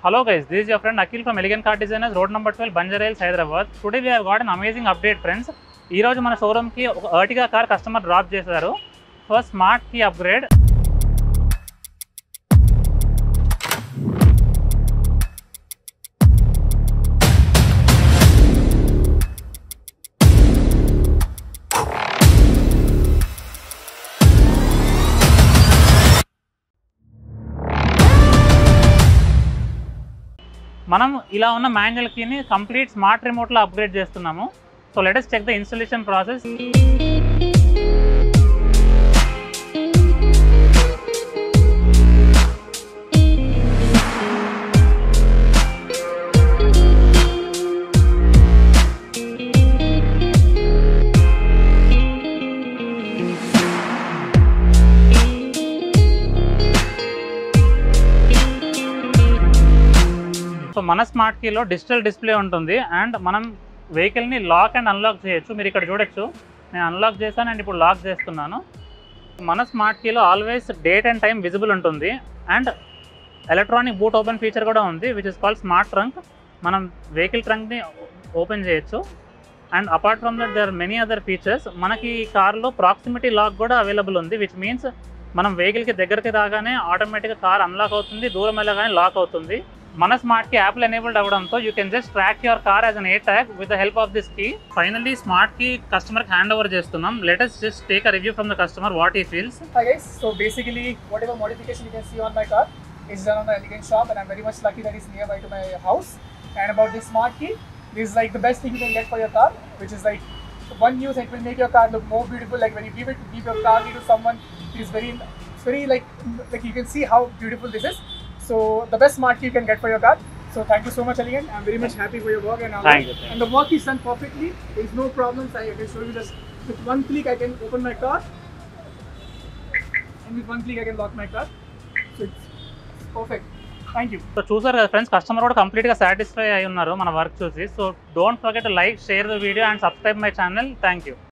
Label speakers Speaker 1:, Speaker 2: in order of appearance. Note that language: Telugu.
Speaker 1: Hello guys, this is your friend Akhil from Elegant Car Designers, road number 12, Banjara Hills, Hyderabad. Today we have got an amazing update friends. ఈ రోజు మన షోరూమ్ కి ఒక Ertiga కార్ కస్టమర్ డ్రాప్ చేశారు ఫర్ స్మార్ట్ కీ అప్గ్రేడ్. మనం ఇలా ఉన్న మాన్యువల్ కీని కంప్లీట్ స్మార్ట్ రిమోట్లో అప్గ్రేడ్ చేస్తున్నాము. So let us check the installation process. So మన స్మార్ట్ కీలో డిజిటల్ డిస్ప్లే ఉంటుంది అండ్ మనం వెహికల్ని లాక్ అండ్ అన్లాక్ చేయొచ్చు. మీరు ఇక్కడ చూడొచ్చు, నేను అన్లాక్ చేశాను అండ్ ఇప్పుడు లాక్ చేస్తున్నాను. మన స్మార్ట్ కీలో always date and time visible ఉంటుంది and electronic boot open feature కూడా ఉంది which is called smart trunk. మనం వెహికల్ ట్రంక్ని ఓపెన్ చేయొచ్చు and apart from that there are many other features. మనకి ఈ కార్లో ప్రాక్సిమిటీ లాక్ కూడా అవైలబుల్ ఉంది విచ్ మీన్స్ మనం వెహికల్కి దగ్గరికి రాగానే ఆటోమేటిక్గా కార్ అన్లాక్ అవుతుంది, దూరం వెళ్ళగానే లాక్ అవుతుంది. మన స్మార్ట్ కీ యాప్లో ఎనేబుల్డ్ అవ్వడంతో you can just track your car as an AirTag with the help of this key. Finally smart key కస్టమర్కి హ్యాండ్ ఓవర్ చేస్తున్నాం. Let us just take a review from the customer what he feels.
Speaker 2: Hi guys, so basically whatever modification you can see on my car is done on the Elegant shop and I'm very much lucky that it's nearby to my house. And about this smart key, this is like the best thing you can get for your car, which is like one use it will make your car look more beautiful. Like when you give your car key to someone, it is very like you can see how beautiful this is. So the best smart key you can get for your car. So thank you so much Elegant. I'm very much happy for your work and
Speaker 1: thank you.
Speaker 2: And the work is done perfectly. There is no problems. I can show you just with one click I can open my car. And with one click I can lock my car. So it's perfect. Thank you.
Speaker 1: So చూసారు కదా ఫ్రెండ్స్, కస్టమర్ కూడా కంప్లీట్గా సాటిస్ఫై అయి ఉన్నారు మన వర్క్ చూసి. So don't forget to like, share the video and subscribe my channel. Thank you.